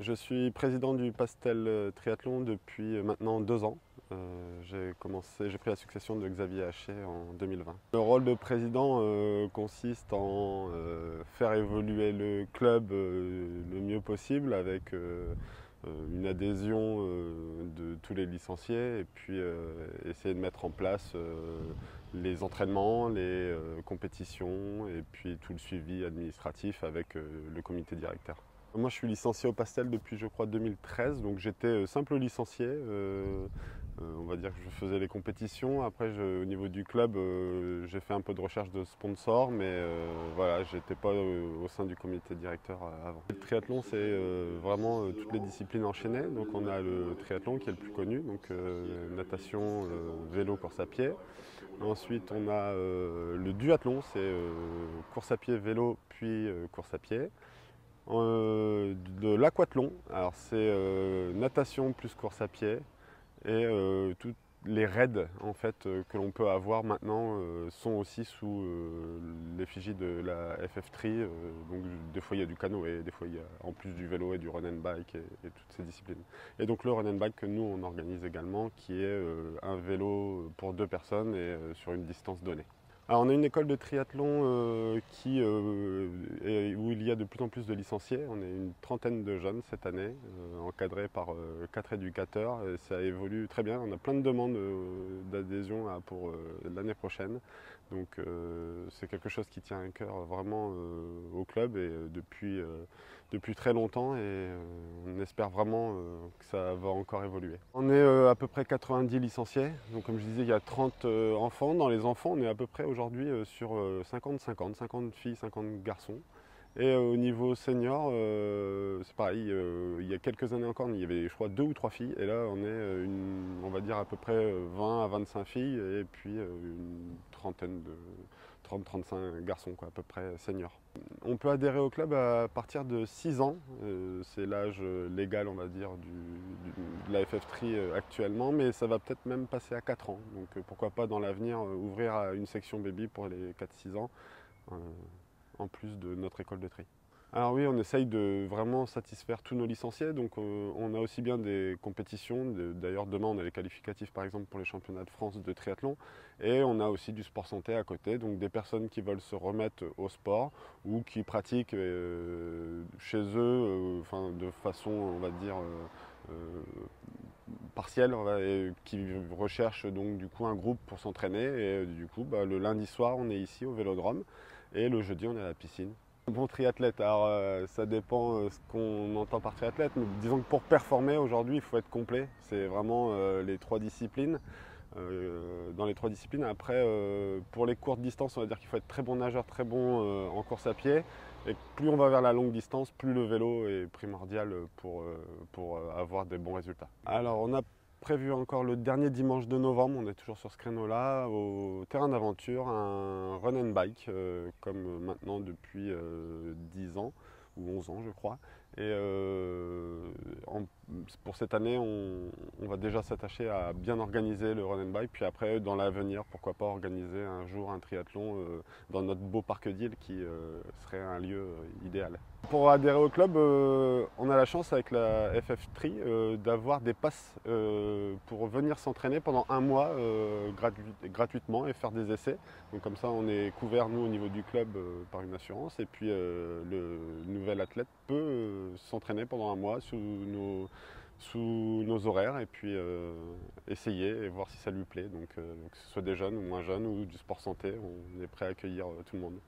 Je suis président du Pastel Triathlon depuis maintenant 2 ans. J'ai pris la succession de Xavier Haché en 2020. Le rôle de président consiste en faire évoluer le club le mieux possible avec une adhésion de tous les licenciés et puis essayer de mettre en place les entraînements, les compétitions et puis tout le suivi administratif avec le comité directeur. Moi je suis licencié au Pastel depuis je crois 2013, donc j'étais simple licencié. On va dire que je faisais les compétitions. Après au niveau du club j'ai fait un peu de recherche de sponsors, mais voilà, j'étais pas au sein du comité directeur avant. Le triathlon c'est vraiment toutes les disciplines enchaînées. Donc on a le triathlon qui est le plus connu, donc natation, vélo, course à pied. Ensuite on a le duathlon, c'est course à pied, vélo, puis course à pied. De l'aquathlon, alors c'est natation plus course à pied et tous les raids en fait que l'on peut avoir maintenant sont aussi sous l'effigie de la FF3. Donc des fois il y a du canoë, des fois il y a en plus du vélo et du run and bike et toutes ces disciplines. Et donc le run and bike que nous on organise également, qui est un vélo pour 2 personnes et sur une distance donnée. Alors on a une école de triathlon où il y a de plus en plus de licenciés. On est une trentaine de jeunes cette année, encadrés par 4 éducateurs. Et ça évolue très bien. On a plein de demandes d'adhésion pour l'année prochaine. Donc c'est quelque chose qui tient à cœur vraiment au club et depuis très longtemps. Et on espère vraiment que ça va encore évoluer. On est à peu près 90 licenciés. Donc comme je disais, il y a 30 enfants. Dans les enfants, on est à peu près aujourd'hui sur 50-50, 50 filles, 50 garçons. Et au niveau senior, c'est pareil, il y a quelques années encore, il y avait je crois 2 ou 3 filles. Et là, on est on va dire à peu près 20 à 25 filles et puis une trentaine de 30-35 garçons quoi, à peu près seniors. On peut adhérer au club à partir de 6 ans, c'est l'âge légal on va dire de la FF3 actuellement, mais ça va peut-être même passer à 4 ans. Donc pourquoi pas dans l'avenir ouvrir à une section baby pour les 4-6 ans, en plus de notre école de tri. Alors oui, on essaye de vraiment satisfaire tous nos licenciés, donc on a aussi bien des compétitions, d'ailleurs demain on a les qualificatifs par exemple pour les championnats de France de triathlon, et on a aussi du sport santé à côté, donc des personnes qui veulent se remettre au sport ou qui pratiquent chez eux, de façon on va dire partielle, et qui recherchent donc du coup un groupe pour s'entraîner, et du coup le lundi soir on est ici au Vélodrome et le jeudi on est à la piscine. Bon triathlète, alors ça dépend ce qu'on entend par triathlète, mais disons que pour performer aujourd'hui il faut être complet, c'est vraiment les 3 disciplines. Dans les 3 disciplines, après pour les courtes distances on va dire qu'il faut être très bon nageur, très bon en course à pied, et plus on va vers la longue distance, plus le vélo est primordial pour avoir des bons résultats. Alors on a prévu encore le dernier dimanche de novembre, on est toujours sur ce créneau-là, au terrain d'aventure, un run and bike, comme maintenant depuis 10 ans, ou 11 ans je crois. Et pour cette année, on va déjà s'attacher à bien organiser le run and bike, puis après dans l'avenir, pourquoi pas organiser un jour un triathlon dans notre beau parc d'Île qui serait un lieu idéal. Pour adhérer au club, on a la chance avec la FF3 d'avoir des passes pour venir s'entraîner pendant un mois gratuitement et faire des essais. Donc comme ça on est couvert nous au niveau du club par une assurance, et puis le nouvel athlète peut s'entraîner pendant un mois sous nos horaires et puis essayer et voir si ça lui plaît. Donc que ce soit des jeunes ou moins jeunes ou du sport santé, on est prêt à accueillir tout le monde.